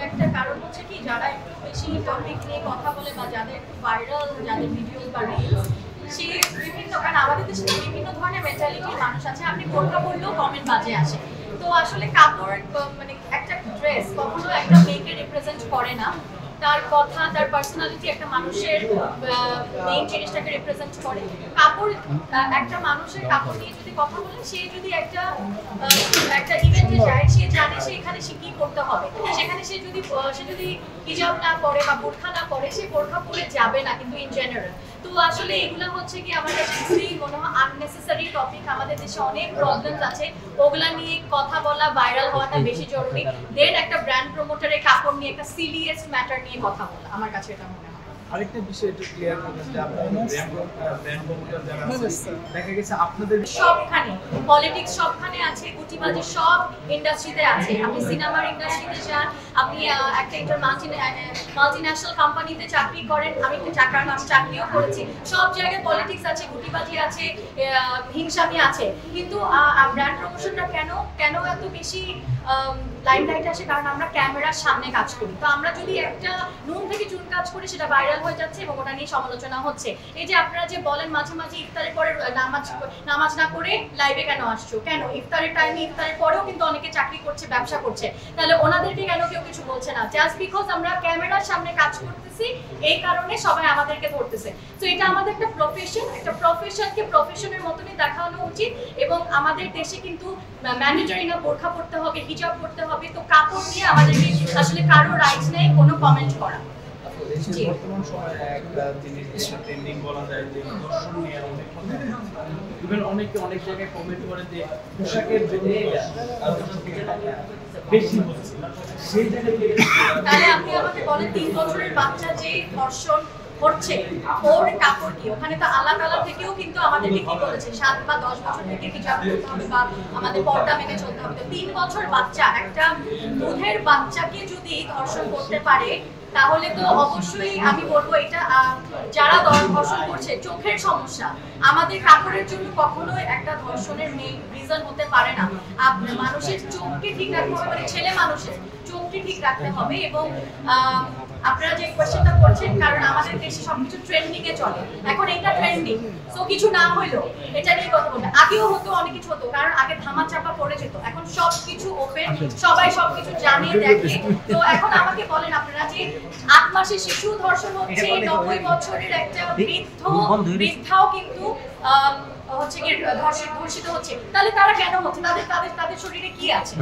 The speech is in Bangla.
একটা কারণ হচ্ছে কি যারা একটু বেশি টপিক নিয়ে কথা বলে বা যাদের একটু ভাইরাল যাদের ভিডিওস বা রিলস সে বিভিন্ন কারণ আমাদের দেশে বিভিন্ন ধরনের মেন্টালিটির মানুষ আছে। আপনি বোরকা পরলেও কমেন্ট বাজে আসে। তো আসলে কাপড় মানে একটা ড্রেস কখনো একটা মেয়েকে রিপ্রেজেন্ট করে না। তার কথা তার পার্সোনালিটি একটা মানুষের মেইন জিনিসটাকে রিপ্রেজেন্ট করে। কাপড় একটা মানুষের কাপড় নিয়ে যদি কথা বলে সে যদি একটা ইভেন্টে যায় সে জানে সে এখানে সে কি করতে হবে। সেখানে সে যদি হিজাব না পরে বা বোরখা না পরে সে বোরখা পরে যাবে না কিন্তু ইন জেনারেল। তো আসলে এগুলো হচ্ছে কি আমাদের খুবই মনে হয় আননেসেসারি টপিক। আমাদের দেশে অনেক প্রবলেমস আছে, ওগুলা নিয়ে কথা বলা ভাইরাল হওয়াটা বেশি জরুরি দেন একটা ব্র্যান্ড প্রমোটারের কাপড় নিয়ে একটা সিরিয়াস ম্যাটার নিয়ে কথা বলা। আমার কাছে এটা মনে হয়। আরেকটা বিষয় একটু ক্লিয়ার করতে চাই, আপনাদের ব্র্যান্ড প্রমোটার যারা আছে দেখা গেছে আপনাদের সবখানে পলিটিক্স সবখানে আছে, গুটিবাজি সব ইন্ডাস্ট্রিতে আছে। আপনি সিনেমার ইন্ডাস্ট্রিতে যান, আপনি একটা মাল্টিন্যাশনাল কোম্পানিতে চাকরি করেন, আমি চাকরিও করেছি, সব জায়গায় পলিটিক্স আছে, গুটিবাজি আছে, হিংসামি আছে। কিন্তু ব্র্যান্ড প্রমোশনটা কেন এত বেশি লাইমলাইটে আসে? কারণ আমরা ক্যামেরার সামনে কাজ করি। তো আমরা যদি একটা নুন থেকে চুন কাজ করি সেটা ভাইরাল হয়ে যাচ্ছে এবং ওটা নিয়ে সমালোচনা হচ্ছে। এই যে আপনারা যে বলেন মাঝে মাঝে ইফতারের পরে নামাজ না করে লাইভে কেন আসছো, কেন ইফতারের টাইমে ইফতারের পরেও কিন্তু অনেকে চাকরি করছে, ব্যবসা করছে, তাহলে ওনাদেরকে কেন কেউ কিছু বলছে না? জাস্ট বিকজ আমরা ক্যামেরার সামনে কাজ করতেছি এই কারণে সবাই আমাদেরকে ধরতেছে। তো এটা আমাদের একটা প্রফেশন, একটা প্রফেশনকে প্রফেশনের মতনই দেখানো উচিত। এবং আমাদের দেশে কিন্তু ম্যান্ডেটরি না বোরখা পড়তে হবে, হিজাব পড়তে হবে। তো কাপড় নিয়ে আমাদেরকে আসলে কারো রাইটস নেই কোনো কমেন্ট করা। বর্তমান সময়ে একটা জিনিস ট্রেন্ডিং বলা যায় যে দর্শন নিয়ে অনেক কথা, ইভেন অনেক জায়গায় কমেন্ট করে যে পোশাকের জন্য বেশি হচ্ছে সেই জায়গায়। তাহলে আপনি আমাকে বলেন 3 বছরের বাচ্চা যে ধর্ষণ হচ্ছে ওর কাপড় কি? ওখানে তো আলাদা থেকেও কিন্তু আমাদেরকে কি বলেছে 7 বা 10 বছর থেকে হিজাব করতে হবে বা আমাদের পর্দা মেনে চলতে হবে। তো 3 বছর বাচ্চা একটা দুধের বাচ্চাকে যদি ধর্ষণ করতে পারে তাহলে তো অবশ্যই আমি বলবো এটা যারা ধর্ষণ করছে চোখের সমস্যা। আমাদের কাপড়ের জন্য কখনোই একটা ধর্ষণের মেইন রিজন হতে পারে না। মানুষের চোখকে ঠিক রাখতে হবে, মানে ছেলে মানুষের চোখকে ঠিক রাখতে হবে। এবং আপনারা যে কোয়েশ্চেনটা করছেন, কারণ আমাদের দেশে সবকিছু ট্রেন্ডিং এ চলে, এখন এটা ট্রেন্ডিং, সো কিছু না হইলো এটা নিয়ে কথা বলতে। আগেও হতো, অনেক কিছু হতো, কারণ আগে ধামা চাপা পড়ে যেত, এখন সবকিছু ওপেন, সবাই সবকিছু জানে দেখে। তো এখন আমাকে বলেন আপনারা যে 8 মাসের শিশু ধর্ষণ হচ্ছে, 90 বছরের একটা বৃদ্ধাও কিন্তু হচ্ছে কি ধর্ষিত হচ্ছে, তাহলে তারা কেন হচ্ছে? তাদের শরীরে কি আছে?